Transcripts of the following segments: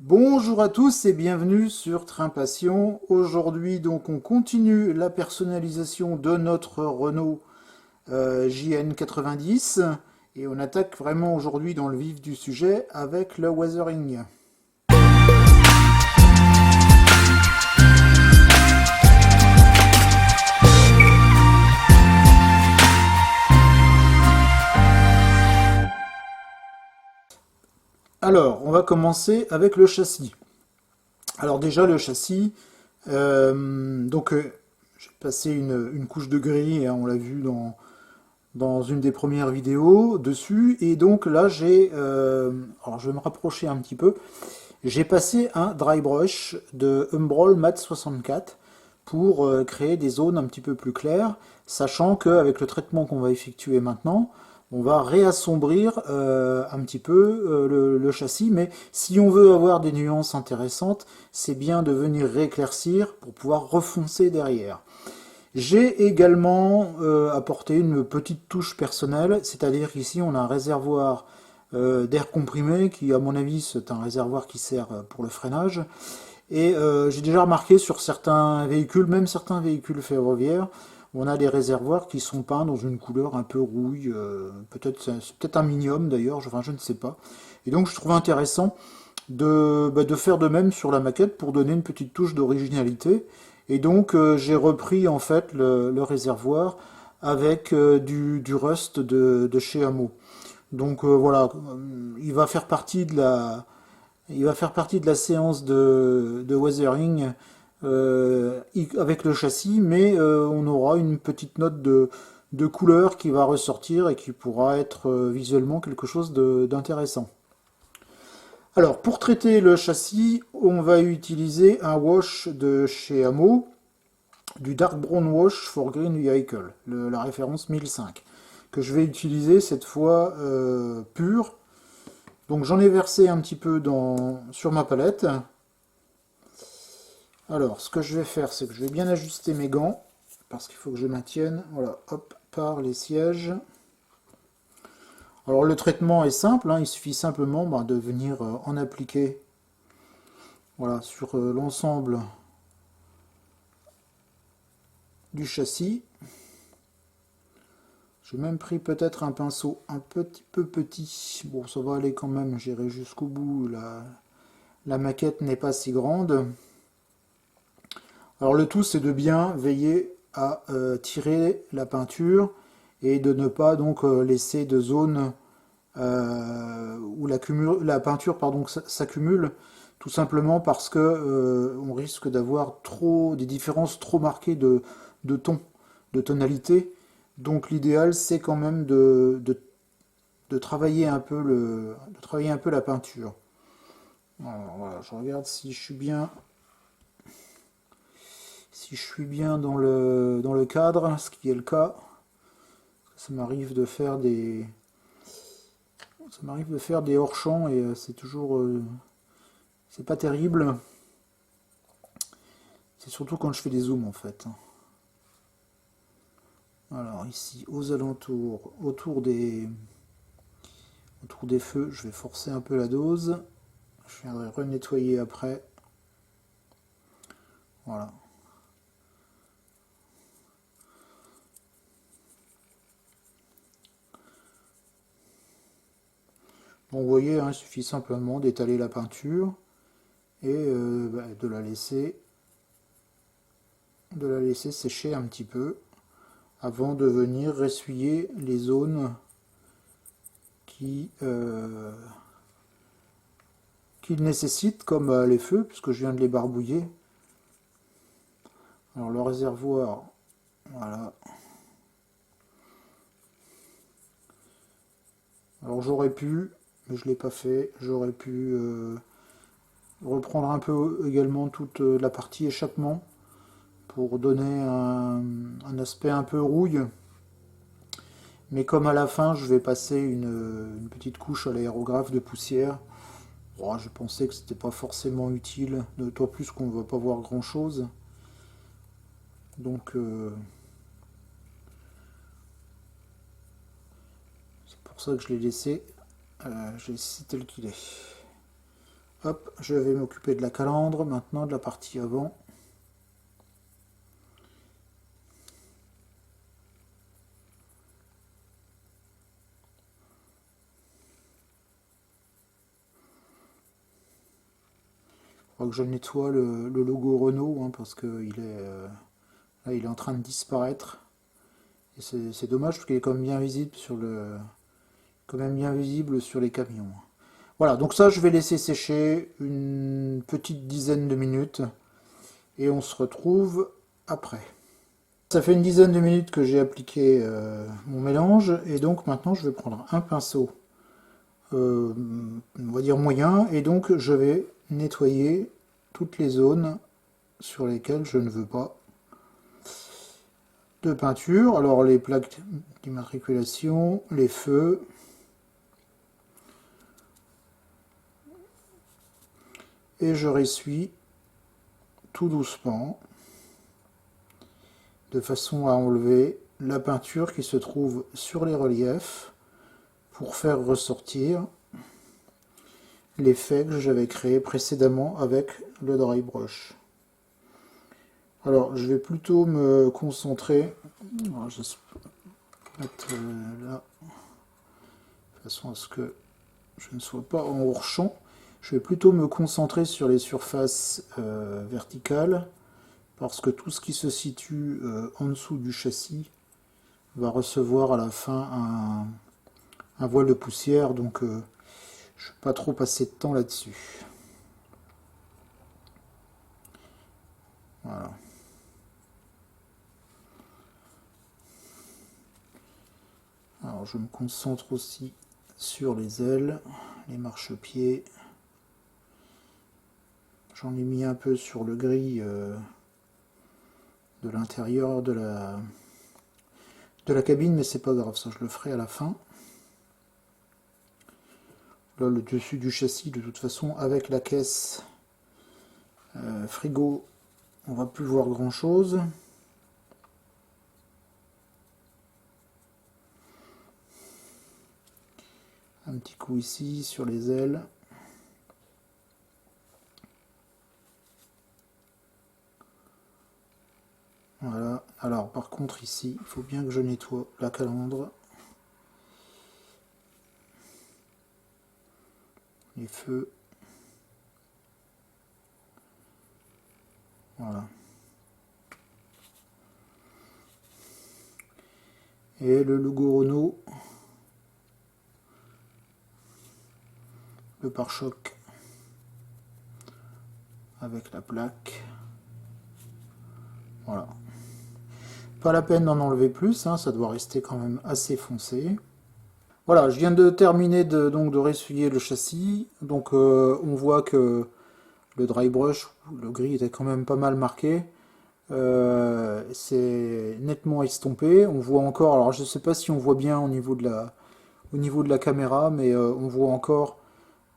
Bonjour à tous et bienvenue sur Train Passion. Aujourd'hui donc on continue la personnalisation de notre Renault JN 90 et on attaque vraiment aujourd'hui dans le vif du sujet avec le weathering. Alors on va commencer avec le châssis. Alors déjà le châssis, j'ai passé une couche de gris, hein, on l'a vu dans une des premières vidéos dessus. Et donc là, alors je vais me rapprocher un petit peu. J'ai passé un dry brush de Humbrol Mat 64 pour créer des zones un petit peu plus claires, sachant qu'avec le traitement qu'on va effectuer maintenant, on va réassombrir un petit peu le châssis, mais si on veut avoir des nuances intéressantes, c'est bien de venir rééclaircir pour pouvoir refoncer derrière. J'ai également apporté une petite touche personnelle, c'est-à-dire qu'ici on a un réservoir d'air comprimé qui, à mon avis, c'est un réservoir qui sert pour le freinage. Et j'ai déjà remarqué sur certains véhicules, même certains véhicules ferroviaires, on a des réservoirs qui sont peints dans une couleur un peu rouille, c'est peut-être un minium d'ailleurs, enfin je ne sais pas. Et donc je trouve intéressant de faire de même sur la maquette pour donner une petite touche d'originalité. Et donc j'ai repris en fait le réservoir avec du rust de chez Hamo. Donc voilà, il va faire partie de la séance de weathering avec le châssis, mais on aura une petite note de couleur qui va ressortir et qui pourra être visuellement quelque chose d'intéressant. Alors, pour traiter le châssis, on va utiliser un wash de chez Hamo, du Dark Brown Wash for Green Vehicle, la référence 1005, que je vais utiliser cette fois pur. Donc j'en ai versé un petit peu sur ma palette. Alors, ce que je vais faire, c'est que je vais bien ajuster mes gants, parce qu'il faut que je maintienne, voilà, hop, par les sièges. Alors le traitement est simple, hein, il suffit simplement de venir en appliquer, voilà, sur l'ensemble du châssis. J'ai même pris peut-être un pinceau un petit peu petit. Bon, ça va aller quand même, j'irai jusqu'au bout. La maquette n'est pas si grande. Alors le tout, c'est de bien veiller à tirer la peinture et de ne pas donc laisser de zones où la peinture s'accumule, tout simplement parce que on risque d'avoir des différences trop marquées de ton, de tonalité. Donc l'idéal, c'est quand même de travailler un peu la peinture. Alors, voilà, je regarde si je suis bien dans le cadre, ce qui est le cas. Ça m'arrive de faire des hors-champs et c'est pas terrible. C'est surtout quand je fais des zooms en fait. Alors ici, aux alentours, autour des feux, je vais forcer un peu la dose. Je viendrai renettoyer après. Voilà. Bon, vous voyez, hein, il suffit simplement d'étaler la peinture et de la laisser sécher un petit peu avant de venir ressuyer les zones qu'il nécessite, comme les feux, puisque je viens de les barbouiller. Alors le réservoir, voilà. Alors j'aurais pu, mais je ne l'ai pas fait, j'aurais pu reprendre un peu également toute la partie échappement pour donner un aspect un peu rouille. Mais comme à la fin je vais passer une petite couche à l'aérographe de poussière, bon, je pensais que c'était pas forcément utile, d'autant plus qu'on ne va pas voir grand chose. Donc c'est pour ça que je l'ai laissé tel qu'il est. Hop, je vais m'occuper de la calandre, maintenant de la partie avant. Il faudra que je nettoie le logo Renault, hein, parce que là, il est en train de disparaître. Et c'est dommage parce qu'il est quand même bien visible sur les camions. Voilà, donc ça je vais laisser sécher une petite dizaine de minutes et on se retrouve après. Ça fait une dizaine de minutes que j'ai appliqué mon mélange et donc maintenant je vais prendre un pinceau, on va dire moyen, et donc je vais nettoyer toutes les zones sur lesquelles je ne veux pas de peinture. Alors les plaques d'immatriculation, les feux, et je ressuie tout doucement de façon à enlever la peinture qui se trouve sur les reliefs pour faire ressortir l'effet que j'avais créé précédemment avec le dry brush. Alors je vais plutôt me concentrer, alors, je vais mettre là de façon à ce que je ne sois pas en hors-champ. Je vais plutôt me concentrer sur les surfaces verticales parce que tout ce qui se situe en dessous du châssis va recevoir à la fin un voile de poussière, donc je ne vais pas trop passer de temps là-dessus. Voilà. Alors je me concentre aussi sur les ailes, les marchepieds. J'en ai mis un peu sur le gris de l'intérieur de la cabine, mais c'est pas grave, ça je le ferai à la fin. Là, le dessus du châssis, de toute façon, avec la caisse frigo, on va plus voir grand chose. Un petit coup ici sur les ailes. Voilà. Alors par contre ici, il faut bien que je nettoie la calandre. Les feux. Voilà. Et le logo Renault. Le pare-choc avec la plaque. Voilà. Pas la peine d'en enlever plus, hein, ça doit rester quand même assez foncé. Voilà, je viens de terminer donc de ressuyer le châssis. Donc on voit que le dry brush, le gris était quand même pas mal marqué. C'est nettement estompé. On voit encore, alors je ne sais pas si on voit bien au niveau de la caméra, mais on voit encore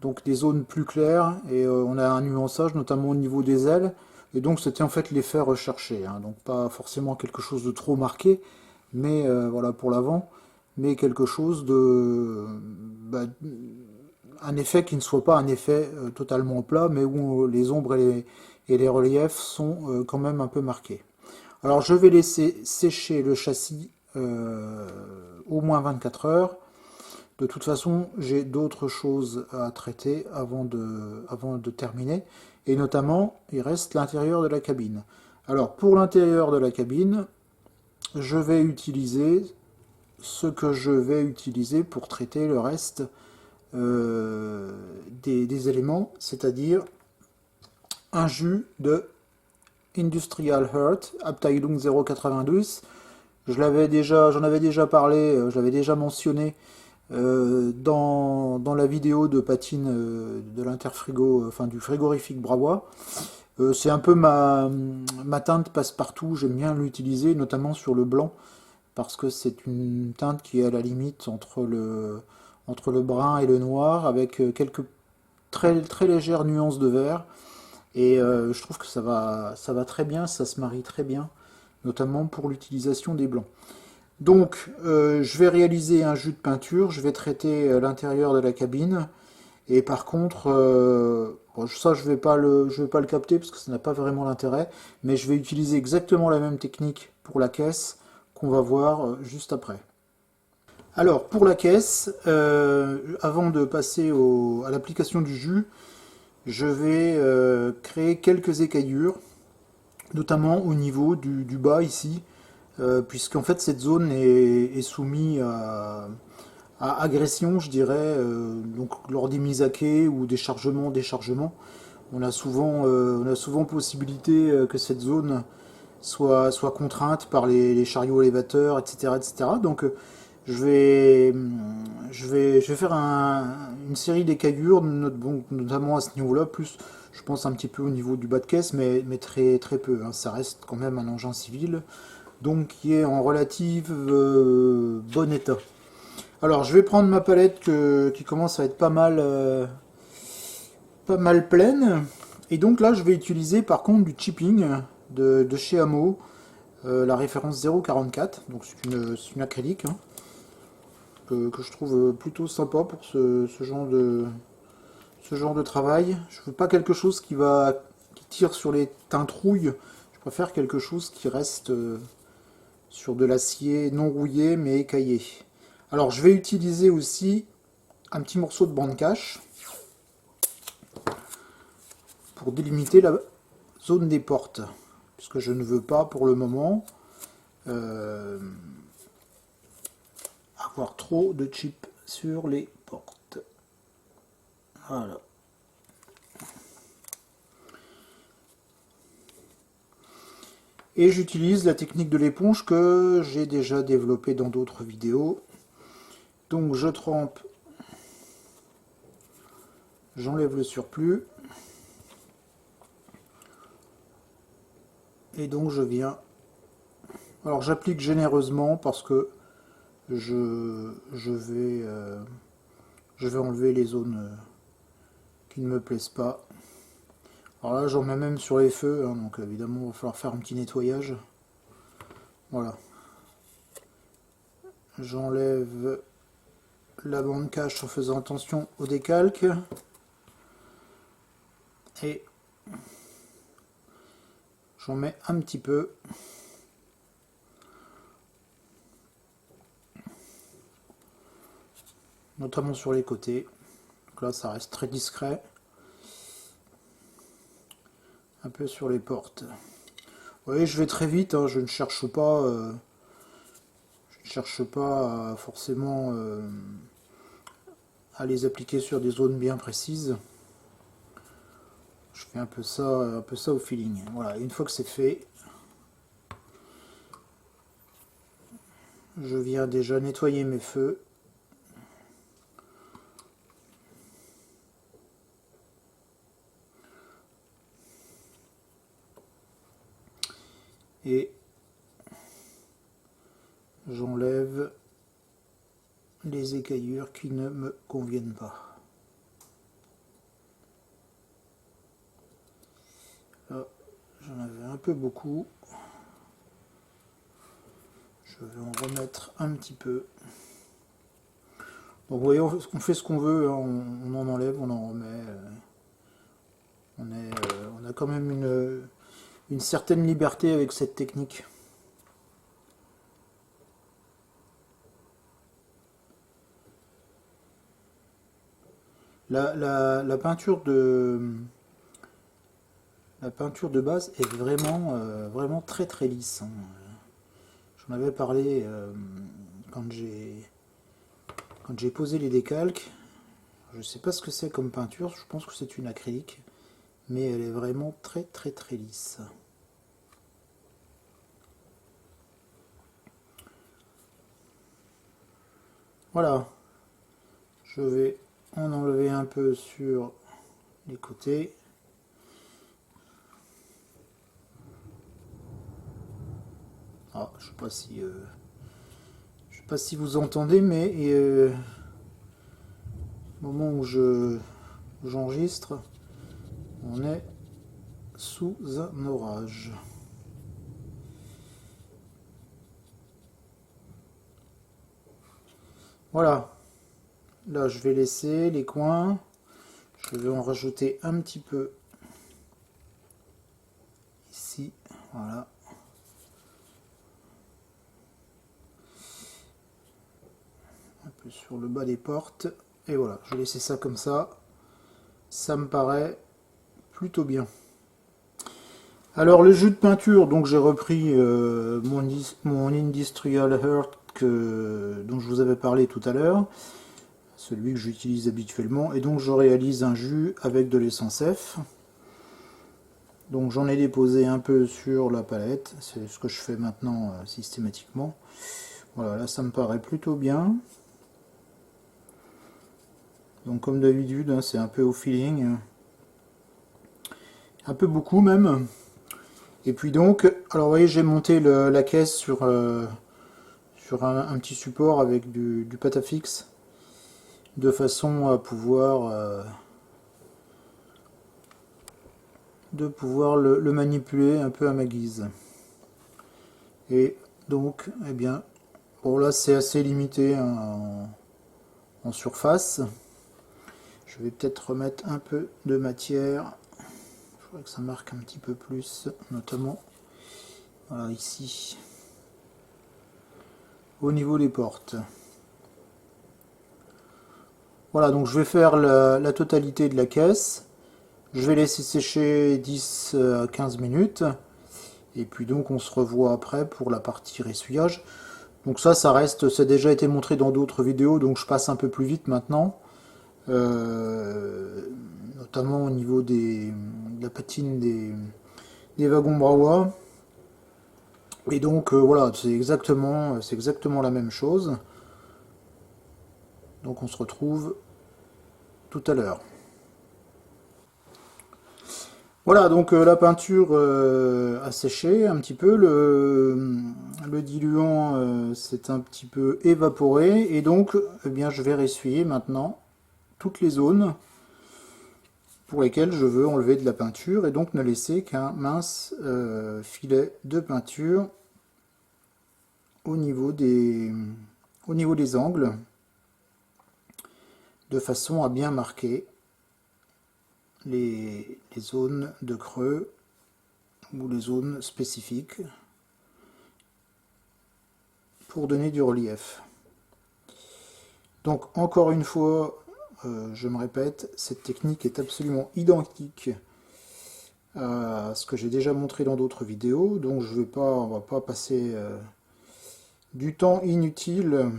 donc des zones plus claires et on a un nuançage notamment au niveau des ailes. Et donc c'était en fait l'effet recherché, hein, donc pas forcément quelque chose de trop marqué, mais voilà pour l'avant, mais quelque chose de un effet qui ne soit pas un effet totalement plat, mais où les ombres et les reliefs sont quand même un peu marqués. Alors je vais laisser sécher le châssis au moins 24 heures. De toute façon, j'ai d'autres choses à traiter avant de terminer. Et notamment, il reste l'intérieur de la cabine. Alors, pour l'intérieur de la cabine, je vais utiliser ce que je vais utiliser pour traiter le reste des éléments, c'est-à-dire un jus de Industrial Heart Abteilung 092. J'en avais déjà parlé, je l'avais déjà mentionné dans la vidéo de patine de l'interfrigo, enfin du frigorifique Bravois. C'est un peu ma teinte passe-partout, j'aime bien l'utiliser, notamment sur le blanc, parce que c'est une teinte qui est à la limite entre le brun et le noir, avec quelques très, très légères nuances de vert. Et je trouve que ça va très bien, ça se marie très bien, notamment pour l'utilisation des blancs. Donc je vais réaliser un jus de peinture, je vais traiter l'intérieur de la cabine, Et par contre, bon, ça je vais pas le capter parce que ça n'a pas vraiment d'intérêt, mais je vais utiliser exactement la même technique pour la caisse qu'on va voir juste après. Alors pour la caisse, avant de passer à l'application du jus, je vais créer quelques écaillures, notamment au niveau du bas ici, puisqu'en fait cette zone est soumise à agression, je dirais, donc lors des mises à quai ou des chargements, déchargements. On a souvent possibilité que cette zone soit contrainte par les chariots élévateurs, etc., etc. Donc je vais, je vais faire une série d'écaillures, bon, notamment à ce niveau-là, plus je pense un petit peu au niveau du bas de caisse, mais très, très peu, hein. Ça reste quand même un engin civil, donc qui est en relative bon état. Alors je vais prendre ma palette qui commence à être pas mal pleine, et donc là je vais utiliser par contre du chipping de chez Amo, la référence 0,44, donc c'est une acrylique, hein, que je trouve plutôt sympa pour ce genre de travail. Je veux pas quelque chose qui tire sur les teintrouilles. Je préfère quelque chose qui reste sur de l'acier non rouillé mais écaillé. Alors je vais utiliser aussi un petit morceau de bande cache pour délimiter la zone des portes, puisque je ne veux pas pour le moment euh, avoir trop de chips sur les portes. Voilà. Et j'utilise la technique de l'éponge que j'ai déjà développée dans d'autres vidéos. Donc je trempe, j'enlève le surplus, et donc je viens. Alors j'applique généreusement parce que je vais enlever les zones qui ne me plaisent pas. Alors là j'en mets même sur les feux, hein, donc évidemment il va falloir faire un petit nettoyage. Voilà. J'enlève la bande cache en faisant attention au décalque. Et j'en mets un petit peu. Notamment sur les côtés. Donc là ça reste très discret. Un peu sur les portes. Vous voyez, je vais très vite, hein, je ne cherche pas, forcément à les appliquer sur des zones bien précises. Je fais un peu ça au feeling. Voilà, une fois que c'est fait, je viens déjà nettoyer mes feux. Et j'enlève les écaillures qui ne me conviennent pas. Là, j'en avais un peu beaucoup. Je vais en remettre un petit peu. Donc vous voyez, on fait ce qu'on veut, hein. On en enlève, on en remet. On a quand même une certaine liberté avec cette technique. La peinture de base est vraiment, vraiment très très lisse, hein. J'en avais parlé quand j'ai posé les décalques. Je ne sais pas ce que c'est comme peinture, je pense que c'est une acrylique, mais elle est vraiment très très très lisse. Voilà, je vais en enlever un peu sur les côtés. Ah, je sais pas si vous entendez, mais au moment où j'enregistre, on est sous un orage. Voilà. Là, je vais laisser les coins. Je vais en rajouter un petit peu ici, voilà. Un peu sur le bas des portes. Et voilà, je vais laisser ça comme ça. Ça me paraît plutôt bien. Alors le jus de peinture, donc j'ai repris mon Industrial Earth dont je vous avais parlé tout à l'heure, celui que j'utilise habituellement, et donc je réalise un jus avec de l'essence F. Donc j'en ai déposé un peu sur la palette, c'est ce que je fais maintenant systématiquement. Voilà, là ça me paraît plutôt bien. Donc comme d'habitude, hein, c'est un peu au feeling, un peu beaucoup même. Et puis donc, alors vous voyez, j'ai monté la caisse sur un petit support avec du Patafix, de façon à pouvoir le manipuler un peu à ma guise. Et donc, eh bien, bon là c'est assez limité hein, en surface. Je vais peut-être remettre un peu de matière. Il faudrait que ça marque un petit peu plus, notamment voilà, ici, au niveau des portes. Voilà, donc je vais faire la totalité de la caisse. Je vais laisser sécher 10 à 15 minutes. Et puis donc on se revoit après pour la partie ressuyage. Donc ça reste, ça a déjà été montré dans d'autres vidéos, donc je passe un peu plus vite maintenant. Notamment au niveau de la patine des wagons Brawa. Et donc voilà, c'est exactement la même chose. Donc on se retrouve tout à l'heure. Voilà, donc la peinture a séché un petit peu, le diluant s'est un petit peu évaporé, et donc eh bien, je vais ressuyer maintenant toutes les zones pour lesquelles je veux enlever de la peinture, et donc ne laisser qu'un mince filet de peinture au niveau des angles, de façon à bien marquer les zones de creux ou les zones spécifiques pour donner du relief. Donc encore une fois, je me répète, cette technique est absolument identique à ce que j'ai déjà montré dans d'autres vidéos, donc on va pas passer du temps inutile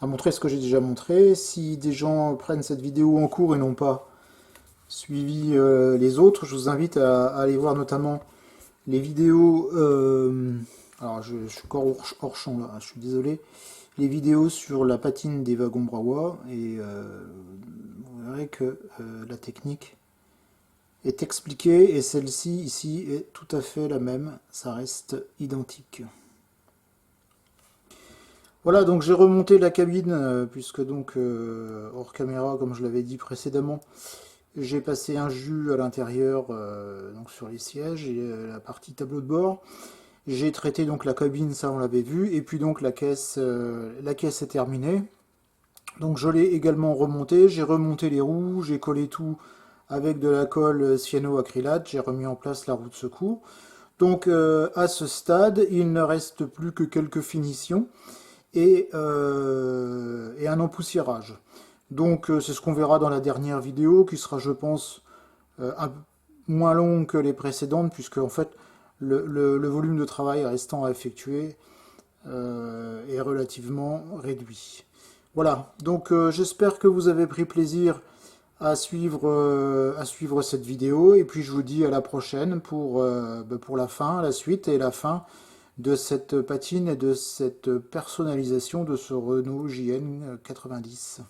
à montrer ce que j'ai déjà montré. Si des gens prennent cette vidéo en cours et n'ont pas suivi les autres, je vous invite à aller voir notamment les vidéos, alors je suis encore hors champ là, je suis désolé, les vidéos sur la patine des wagons Brawa, et vous verrez que la technique est expliquée, et celle-ci ici est tout à fait la même, ça reste identique. Voilà, donc j'ai remonté la cabine, puisque donc hors caméra, comme je l'avais dit précédemment, j'ai passé un jus à l'intérieur, donc sur les sièges et la partie tableau de bord. J'ai traité donc la cabine, ça on l'avait vu, et puis donc la caisse est terminée. Donc je l'ai également remonté, j'ai remonté les roues, j'ai collé tout avec de la colle cyanoacrylate, j'ai remis en place la roue de secours. Donc à ce stade, il ne reste plus que quelques finitions et un empoussiérage. Donc c'est ce qu'on verra dans la dernière vidéo, qui sera, je pense, un peu moins longue que les précédentes, puisque en fait le volume de travail restant à effectuer est relativement réduit. Voilà, donc j'espère que vous avez pris plaisir à suivre cette vidéo, et puis je vous dis à la prochaine pour la fin, la suite et la fin de cette patine et de cette personnalisation de ce Renault JN 90.